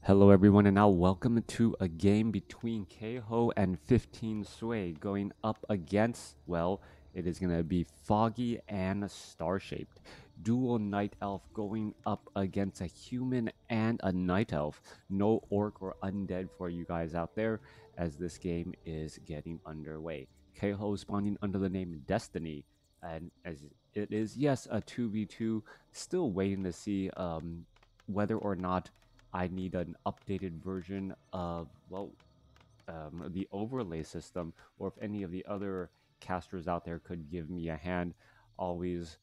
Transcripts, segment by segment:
Hello everyone, and now welcome to a game between Kaho and 15 Sway going up against, well, it is going to be Foggy and Starshaped. Dual Night Elf going up against a human and a Night Elf. No Orc or Undead for you guys out there as this game is getting underway. Kaho spawning under the name Destiny, and as it is, yes, a 2v2, still waiting to see whether or not I need an updated version of, well, the overlay system, or if any of the other casters out there could give me a hand. Always,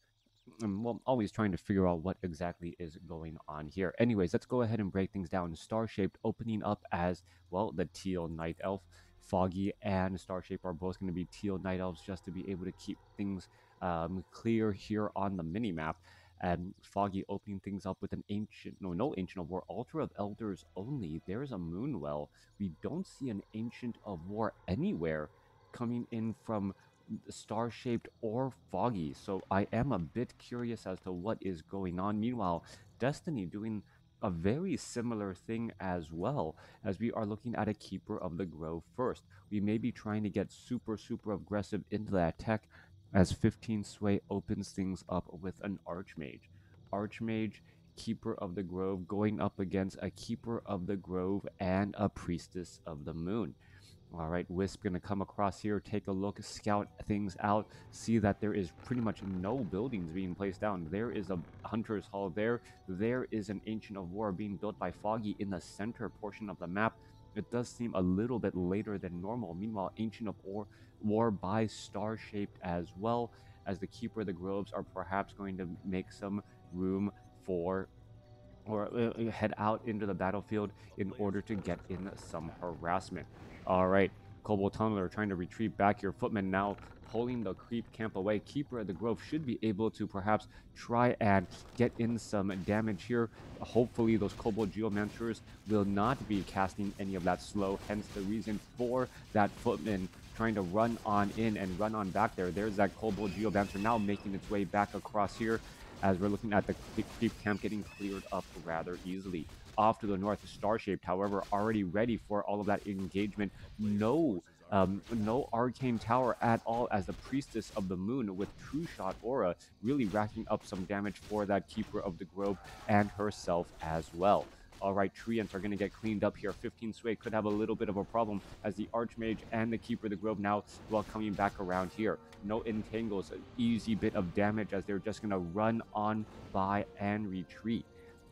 always trying to figure out what exactly is going on here. Anyways, let's go ahead and break things down. Starshaped opening up as, well, the teal night elf. Foggy and Starshaped are both going to be teal night elves just to be able to keep things clear here on the mini map. And Foggy opening things up with an ancient, no ancient of war, altar of elders only. There's a moon well. We don't see an ancient of war anywhere coming in from Starshaped or Foggy, so I am a bit curious as to what is going on. Meanwhile, Destiny doing a very similar thing as well, as we are looking at a Keeper of the Grove first. We may be trying to get super aggressive into that tech as 15 Sway opens things up with an Archmage. Archmage, Keeper of the Grove going up against a Keeper of the Grove and a Priestess of the Moon. All right, Wisp gonna come across here, take a look, scout things out, see that there is pretty much no buildings being placed down. There is a Hunter's Hall there. There is an Ancient of War being built by Foggy in the center portion of the map. It does seem a little bit later than normal. Meanwhile, Ancient of War by Star-Shaped as well, as the Keeper of the Groves are perhaps going to make some room for or head out into the battlefield in order to get in some harassment. All right, Cobalt Tunnel are trying to retreat back here. Footman now pulling the creep camp away. Keeper of the Grove should be able to perhaps try and get in some damage here. Hopefully those Cobalt Geomancers will not be casting any of that slow, hence the reason for that Footman trying to run on in and run on back there. There's that Cobalt Geomancer now making its way back across here, as we're looking at the creep camp getting cleared up rather easily. Off to the north, Starshaped, however, already ready for all of that engagement. No arcane tower at all, as the Priestess of the Moon with True Shot Aura really racking up some damage for that Keeper of the Grove and herself as well. All right, Treants are going to get cleaned up here. 15 Sway could have a little bit of a problem as the Archmage and the Keeper of the Grove now, well, coming back around here. No entangles, an easy bit of damage as they're just going to run on by and retreat.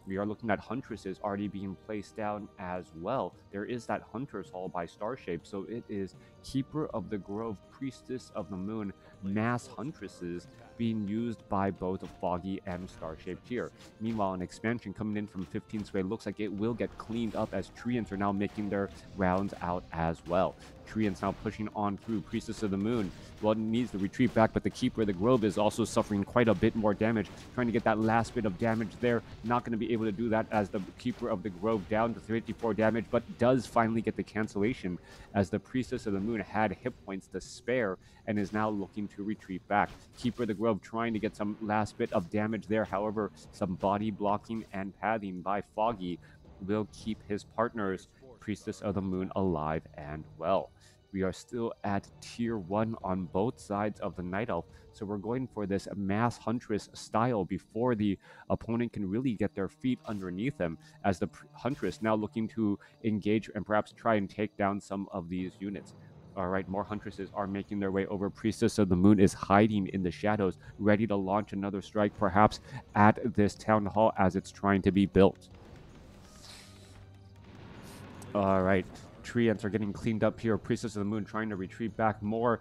We are looking at Huntresses already being placed down as well. There is that Hunter's Hall by Starshaped, so it is Keeper of the Grove, Priestess of the Moon, mass Huntresses being used by both Foggy and Starshaped here. Meanwhile, an expansion coming in from 15 Sway looks like it will get cleaned up as Treants are now making their rounds out as well. Treants now pushing on through. Priestess of the Moon, well, needs to retreat back, but the Keeper of the Grove is also suffering quite a bit more damage, trying to get that last bit of damage there. Not going to be able to do that as the Keeper of the Grove down to 54 damage, but does finally get the cancellation as the Priestess of the Moon had hit points to spare and is now looking to retreat back. Keeper of the Grove trying to get some last bit of damage there. However, some body blocking and pathing by Foggy will keep his partners, Priestess of the Moon, alive and well. We are still at tier 1 on both sides of the Night Elf, so we're going for this mass Huntress style before the opponent can really get their feet underneath them, as the Huntress now looking to engage and perhaps try and take down some of these units. All right, more Huntresses are making their way over. Priestess of the Moon is hiding in the shadows, ready to launch another strike, perhaps at this town hall as it's trying to be built. All right, Treants are getting cleaned up here. Priestess of the Moon trying to retreat back more.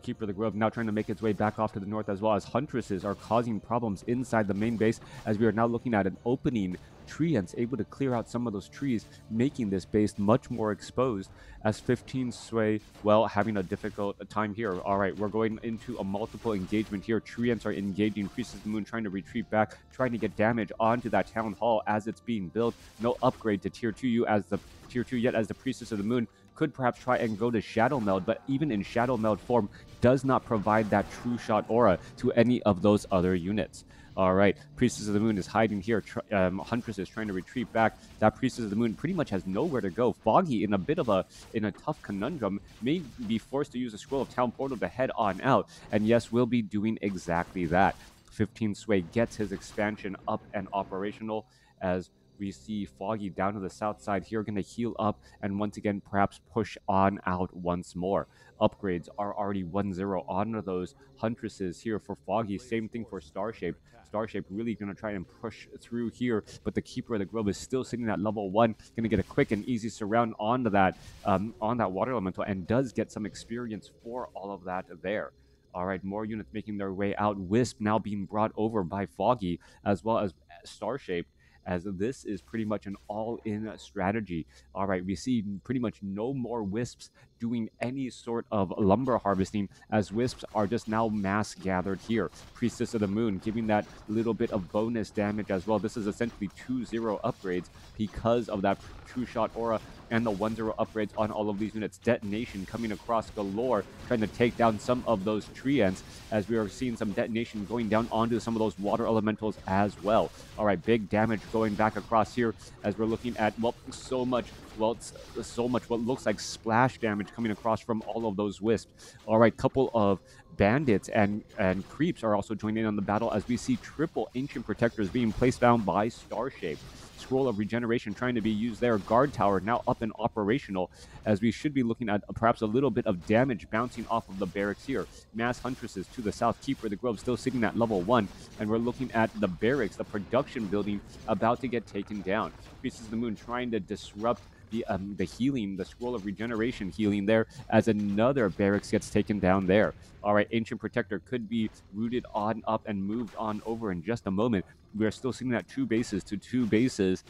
Keeper of the Grove now trying to make its way back off to the north, as well as Huntresses are causing problems inside the main base, as we are now looking at an opening. Treants able to clear out some of those trees, making this base much more exposed, as 15 Sway, well, having a difficult time here. All right, we're going into a multiple engagement here. Treants are engaging. Priestess of the Moon trying to retreat back, trying to get damage onto that town hall as it's being built. No upgrade to tier 2 as the tier 2 yet, as the Priestess of the Moon could perhaps try and go to Shadow Meld, but even in Shadow Meld form does not provide that True Shot Aura to any of those other units. All right, Priestess of the Moon is hiding here. Huntress is trying to retreat back. That Priestess of the Moon pretty much has nowhere to go. Foggy in a tough conundrum, may be forced to use a Scroll of Town Portal to head on out. And yes, we'll be doing exactly that. 15 Sway gets his expansion up and operational as we see Foggy down to the south side here, going to heal up and once again perhaps push on out once more. Upgrades are already 1-0 on those Huntresses here for Foggy. Same thing for Starshaped. Starshaped really going to try and push through here, but the Keeper of the Grove is still sitting at level 1. Going to get a quick and easy surround onto that Water Elemental, and does get some experience for all of that there. All right, more units making their way out. Wisp now being brought over by Foggy, as well as Starshaped, as this is pretty much an all-in strategy. All right, we see pretty much no more Wisps doing any sort of lumber harvesting, as Wisps are just now mass gathered here. Priestess of the Moon giving that little bit of bonus damage as well. This is essentially 2-0 upgrades because of that True Shot Aura and the 1-0 upgrades on all of these units. Detonation coming across galore, trying to take down some of those Treants, as we are seeing some detonation going down onto some of those water elementals as well. All right, big damage going back across here as we're looking at, well, so much what looks like splash damage coming across from all of those Wisps. All right, couple of bandits and creeps are also joining in on the battle, as we see triple Ancient Protectors being placed down by Starshaped. Scroll of Regeneration trying to be used there. Guard Tower now up and operational, as we should be looking at perhaps a little bit of damage bouncing off of the barracks here. Mass Huntresses to the south. Keeper of the Grove still sitting at level 1, and we're looking at the barracks, the production building, about to get taken down. Priestess of the Moon trying to disrupt the healing, the Scroll of Regeneration healing there, as another barracks gets taken down there. All right, Ancient Protector could be rooted on up and moved on over in just a moment. We are still seeing that 2 bases to 2 bases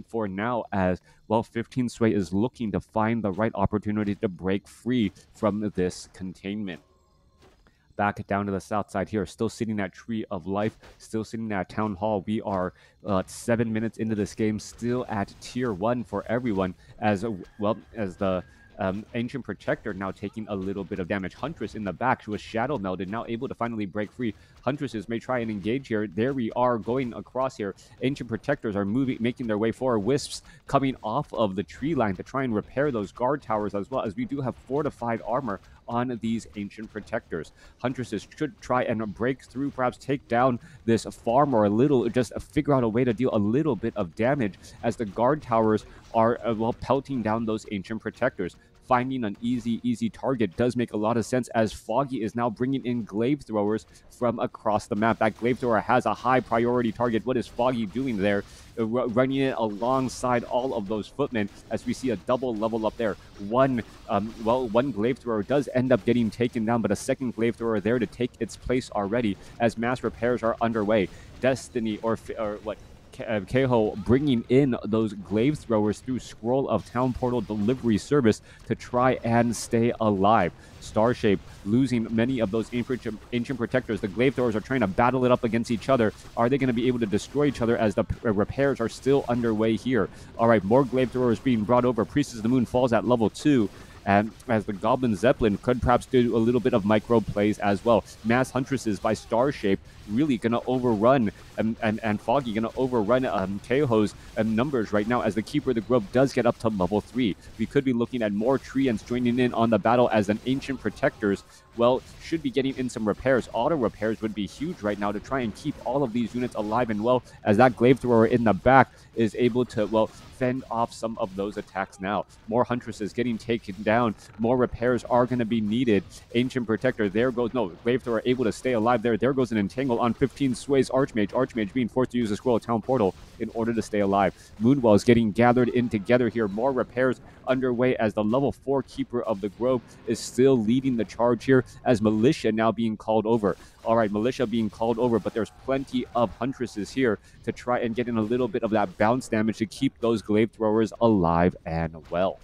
for now, as well 15 Sway is looking to find the right opportunity to break free from this containment. Back down to the south side here, still sitting at Tree of Life, still sitting at Town Hall. We are 7 minutes into this game, still at tier 1 for everyone, as well as the Ancient Protector now taking a little bit of damage. Huntress in the back, she was shadow melded, now able to finally break free. Huntresses may try and engage here. There we are going across here. Ancient Protectors are making their way forward. Wisps coming off of the tree line to try and repair those guard towers, as well as we do have fortified armor on these Ancient Protectors. Huntresses should try and break through, perhaps take down this farm, or just figure out a way to deal a little bit of damage, as the guard towers are pelting down those Ancient Protectors. Finding an easy target does make a lot of sense, as Foggy is now bringing in glaive throwers from across the map. That glaive thrower has a high priority target. What is Foggy doing there? Running it alongside all of those footmen, as we see a double level up there. One glaive thrower does end up getting taken down, but a second glaive thrower there to take its place already, as mass repairs are underway. Destiny Kaho bringing in those glaive throwers through Scroll of Town Portal delivery service to try and stay alive. Starshaped losing many of those Ancient Protectors. The glaive throwers are trying to battle it up against each other. Are they going to be able to destroy each other, as the repairs are still underway here? All right, more glaive throwers being brought over. Priestess of the Moon falls at level 2. And as the Goblin Zeppelin could perhaps do a little bit of micro plays as well. Mass Huntresses by Starshaped really going to overrun, and Foggy going to overrun Kaho's numbers right now, as the Keeper of the Grove does get up to level 3. We could be looking at more Treants joining in on the battle, as an Ancient Protectors, well, should be getting in some repairs. Auto repairs would be huge right now to try and keep all of these units alive and well, as that glaive thrower in the back is able to, fend off some of those attacks now. More Huntresses getting taken down. More repairs are going to be needed. Ancient Protector, there goes, no, glaive thrower able to stay alive there. There goes an entangle on 15 Sway's Archmage. Archmage being forced to use the Scroll of Town Portal in order to stay alive. Moonwell is getting gathered in together here. More repairs underway, as the level 4 Keeper of the Grove is still leading the charge here, as Militia now being called over. All right, Militia being called over, but there's plenty of Huntresses here to try and get in a little bit of that bounce damage to keep those glaive throwers alive and well.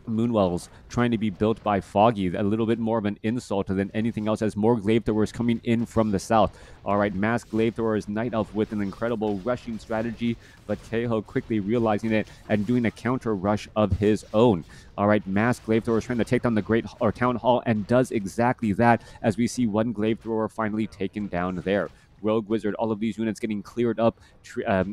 Moonwells trying to be built by Foggy, a little bit more of an insult than anything else, as more glaive throwers coming in from the south. All right, mass glaive throwers, Night Elf with an incredible rushing strategy, but Kaho quickly realizing it and doing a counter rush of his own. All right, mass glaive throwers trying to take down the Town Hall, and does exactly that, as we see one glaive thrower finally taken down there. Rogue Wizard. All of these units getting cleared up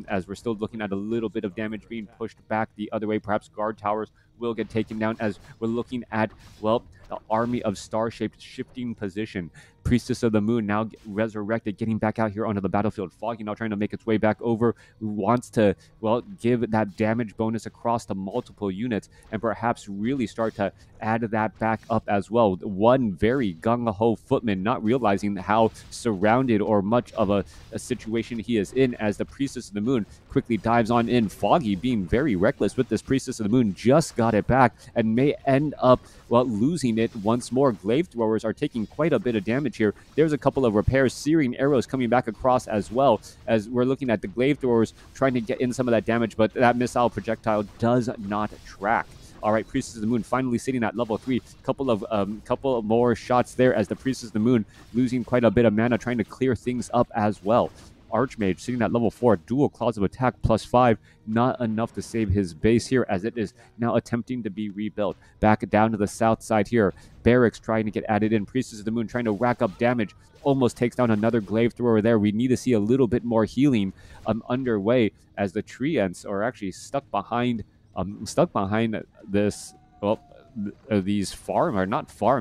as we're still looking at a little bit of damage being pushed back the other way. Perhaps guard towers will get taken down as we're looking at, well, the army of Starshaped shifting position. Priestess of the Moon now resurrected, getting back out here onto the battlefield. Foggy now trying to make its way back over, wants to, well, give that damage bonus across to multiple units and perhaps really start to add that back up as well. One very gung-ho footman not realizing how surrounded or much of a situation he is in as the Priestess of the Moon quickly dives on in. Foggy being very reckless with this Priestess of the Moon just got it back and may end up, well, losing it once more. Glaive throwers are taking quite a bit of damage here. There's a couple of repairs. Searing arrows coming back across as well as we're looking at the glaive throwers trying to get in some of that damage, but that missile projectile does not track. All right, Priestess of the Moon finally sitting at level 3. Couple of more shots there as the Priestess of the Moon losing quite a bit of mana, trying to clear things up as well. Archmage sitting at level 4, dual claws of attack +5, not enough to save his base here as it is now attempting to be rebuilt. Back down to the south side here, Barracks trying to get added in. Priestess of the Moon trying to rack up damage, almost takes down another glaive thrower there. We need to see a little bit more healing underway as the treants are actually stuck behind this, well, these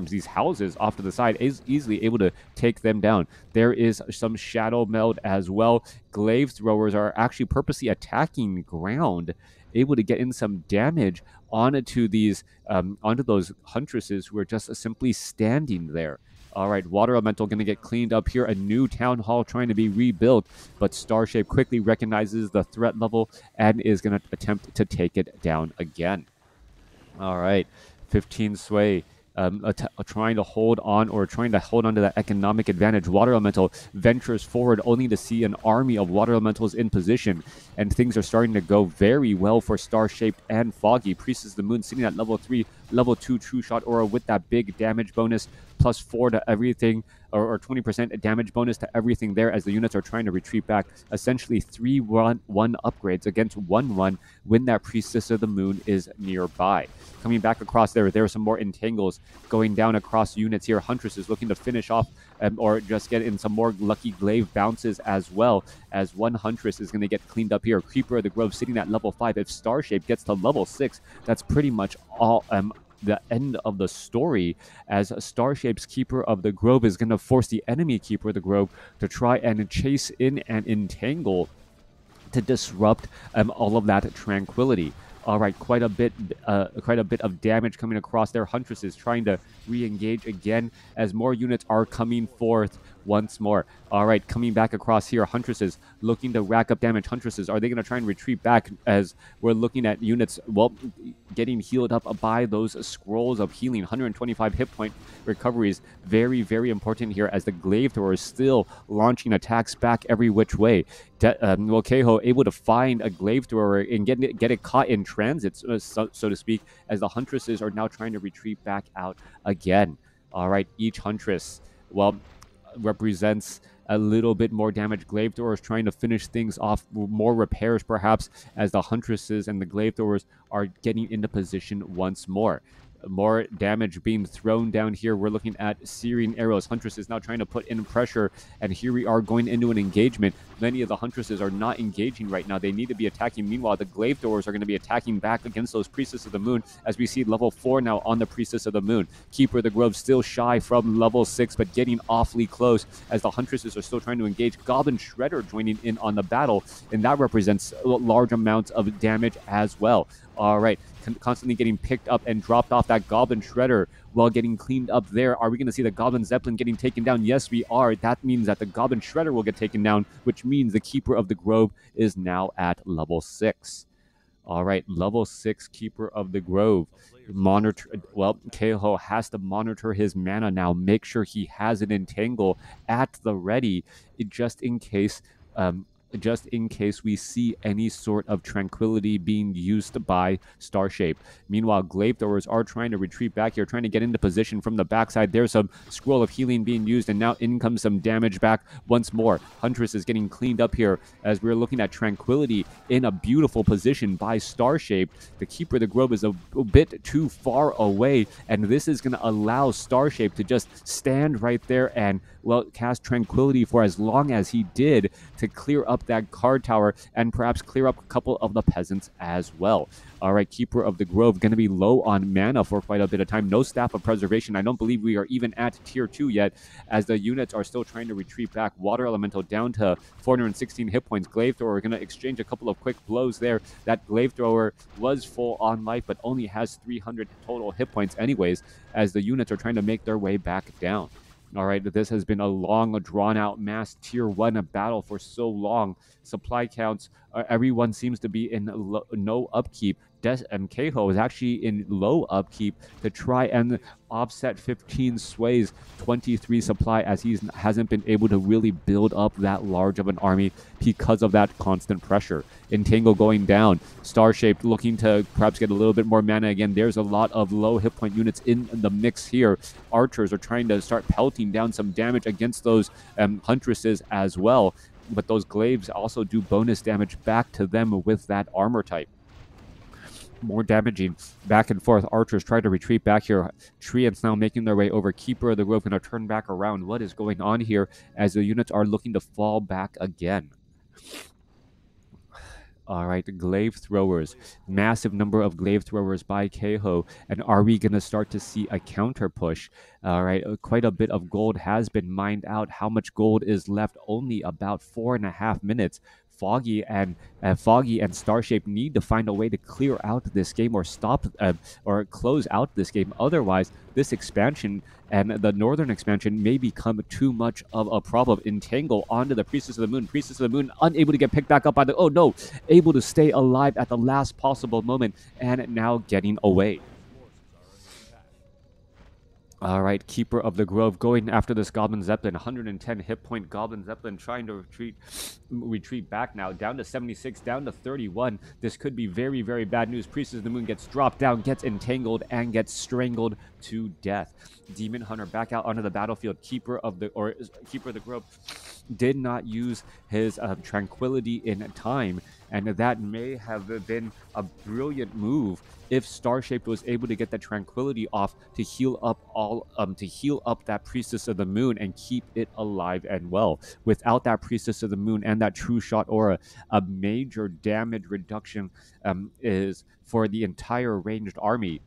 these houses off to the side, is easily able to take them down. There is some shadow meld as well. Glaive throwers are actually purposely attacking ground, able to get in some damage onto these onto those huntresses who are just simply standing there. All right, Water Elemental going to get cleaned up here. A new Town Hall trying to be rebuilt, but Starshaped quickly recognizes the threat level and is going to attempt to take it down again. All right, 15 Sway trying to hold on to that economic advantage. Water Elemental ventures forward only to see an army of Water Elementals in position, and things are starting to go very well for Starshaped and Foggy. Priestess of the Moon sitting at level 3, level 2 True Shot Aura with that big damage bonus, +4 to everything, or 20% damage bonus to everything there as the units are trying to retreat back. Essentially 3-1 upgrades against 1-1 when that Priestess of the Moon is nearby. Coming back across there are some more entangles going down across units here. Huntress is looking to finish off or just get in some more lucky glaive bounces as well, as one Huntress is going to get cleaned up here. Keeper of the Grove sitting at level 5. If Starshaped gets to level 6, that's pretty much all the end of the story, as Starshape's Keeper of the Grove is going to force the enemy Keeper of the Grove to try and chase in and entangle to disrupt all of that tranquility. All right, quite a bit of damage coming across there. Huntress is trying to re-engage again as more units are coming forth once more. All right, coming back across here, Huntresses looking to rack up damage. Huntresses, are they going to try and retreat back as we're looking at units, well, getting healed up by those scrolls of healing? 125 hit point recoveries, very, very important here as the glaive thrower is still launching attacks back every which way. Kaho able to find a glaive thrower and get it caught in transit, so to speak, as the Huntresses are now trying to retreat back out again. All right, each Huntress, well, represents a little bit more damage. Glaive throwers trying to finish things off, more repairs perhaps, as the Huntresses and the glaive throwers are getting into position once more. More damage being thrown down here. We're looking at searing arrows. Huntress is now trying to put in pressure, and here we are going into an engagement. Many of the Huntresses are not engaging right now. They need to be attacking. Meanwhile, the glaive throwers are going to be attacking back against those Priestess of the Moon, as we see level 4 now on the Priestess of the Moon. Keeper of the Grove still shy from level 6, but getting awfully close as the Huntresses are still trying to engage. Goblin Shredder joining in on the battle, and that represents large amounts of damage as well. All right, constantly getting picked up and dropped off. That Goblin Shredder while getting cleaned up there. Are we going to see the Goblin Zeppelin getting taken down? Yes, we are. That means that the Goblin Shredder will get taken down, which means the Keeper of the Grove is now at level 6. All right, level 6 Keeper of the Grove. Monitor. Well, Kaho has to monitor his mana now. Make sure he has an entangle at the ready, just in case just in case we see any sort of tranquility being used by Starshaped. Meanwhile, Glaive Throwers are trying to retreat back here, trying to get into position from the backside. There's some Scroll of Healing being used, and now in comes some damage back once more. Huntress is getting cleaned up here as we're looking at Tranquility in a beautiful position by Starshaped. The Keeper of the Grove is a bit too far away, and this is going to allow Starshaped to just stand right there and, well, cast Tranquility for as long as he did to clear up that card tower and perhaps clear up a couple of the peasants as well. All right, Keeper of the Grove going to be low on mana for quite a bit of time. No Staff of Preservation. I don't believe we are even at tier 2 yet, as the units are still trying to retreat back. Water Elemental down to 416 hit points. Glaive Thrower going to exchange a couple of quick blows there. That Glaive Thrower was full on life, but only has 300 total hit points anyways, as the units are trying to make their way back down. All right, this has been a long, drawn-out mass tier 1 battle for so long. Supply counts, everyone seems to be in no upkeep. Kaho is actually in low upkeep to try and offset 15 Sway's 23 supply, as he hasn't been able to really build up that large of an army because of that constant pressure. Entangle going down. Starshaped looking to perhaps get a little bit more mana again. There's a lot of low hit point units in the mix here. Archers are trying to start pelting down some damage against those Huntresses as well, but those Glaives also do bonus damage back to them with that armor type. More damaging back and forth. Archers try to retreat back here. Treants now making their way over. Keeper of the Grove going to turn back around. What is going on here as the units are looking to fall back again? All right, Glaive Throwers. Massive number of Glaive Throwers by Kaho. And are we going to start to see a counter push? All right, quite a bit of gold has been mined out. How much gold is left? Only about 4.5 minutes. Foggy and Starshaped need to find a way to clear out this game or stop or close out this game. Otherwise, this expansion and the northern expansion may become too much of a problem. Entangle onto the Priestess of the Moon. Priestess of the Moon unable to get picked back up by the... Oh no! Able to stay alive at the last possible moment and now getting away. All right, Keeper of the Grove going after this Goblin Zeppelin. 110 hit point Goblin Zeppelin trying to retreat back now. Down to 76, down to 31. This could be very, very bad news. Priestess of the Moon gets dropped down, gets entangled, and gets strangled to death. Demon Hunter back out onto the battlefield. Keeper of the Grove did not use his Tranquility in time, and that may have been a brilliant move if Starshaped was able to get that Tranquility off to heal up that Priestess of the Moon and keep it alive and well. Without that Priestess of the Moon and that True Shot aura, a major damage reduction is for the entire ranged army.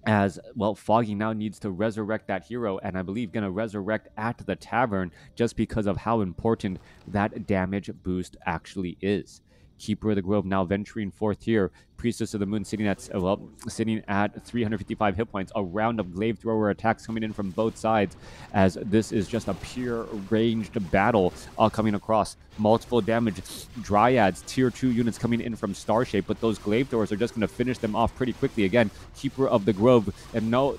As well, Foggy now needs to resurrect that hero, and I believe going to resurrect at the tavern just because of how important that damage boost actually is. Keeper of the Grove now venturing forth here. Priestess of the Moon sitting at 355 hit points. A round of Glaive Thrower attacks coming in from both sides, as this is just a pure ranged battle coming across. Multiple damage. Dryads, tier 2 units coming in from Starshaped, but those Glaive Throwers are just going to finish them off pretty quickly. Again, Keeper of the Grove, and no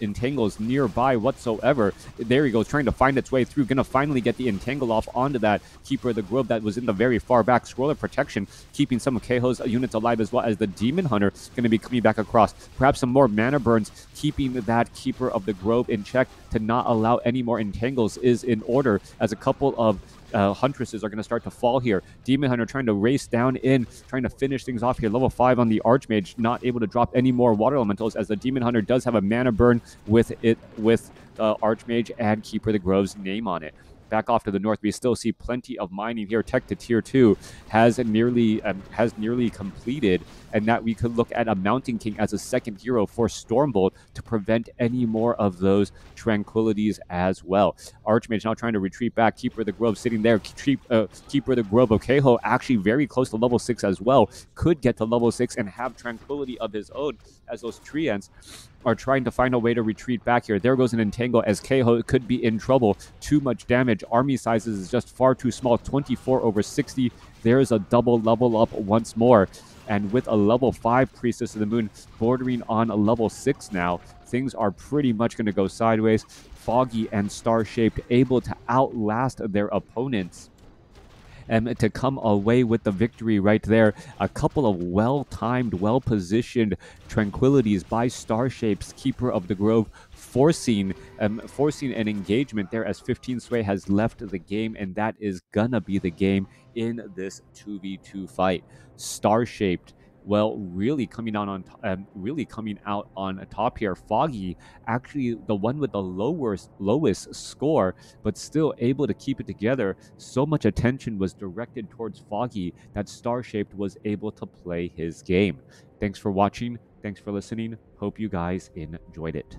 entangles nearby whatsoever. There he goes, trying to find its way through. Going to finally get the entangle off onto that Keeper of the Grove that was in the very far back. Scroll of Protection, keeping some of Kaho's units alive, as well as the Demon Hunter going to be coming back across. Perhaps some more mana burns, keeping that Keeper of the Grove in check to not allow any more entangles is in order, as a couple of Huntresses are going to start to fall here. Demon Hunter trying to race down in, trying to finish things off here. Level 5 on the Archmage, not able to drop any more Water Elementals, as the Demon Hunter does have a mana burn with Archmage and Keeper of the Grove's name on it. Back off to the north, we still see plenty of mining here. Tech to tier 2 has nearly completed, and that we could look at a Mountain King as a second hero for Stormbolt to prevent any more of those Tranquilities as well. Archmage now trying to retreat back. Keeper of the Grove sitting there. Keeper of the Grove of Kaho actually very close to level 6 as well. Could get to level 6 and have Tranquility of his own, as those Treants are trying to find a way to retreat back here. There goes an entangle, as Kaho could be in trouble. Too much damage. Army sizes is just far too small. 24 over 60. There is a double level up once more. And with a level 5 Priestess of the Moon bordering on a level 6 now, things are pretty much going to go sideways. Foggy and Starshaped able to outlast their opponents. to come away with the victory right there. A couple of well-timed, well-positioned tranquilities by Starshaped's Keeper of the Grove, forcing an engagement there as 15 Sway has left the game, and that is gonna be the game in this 2v2 fight. Starshaped, well, really coming out on top here. Foggy, actually the one with the lowest score, but still able to keep it together. So much attention was directed towards Foggy that Starshaped was able to play his game. Thanks for watching. Thanks for listening. Hope you guys enjoyed it.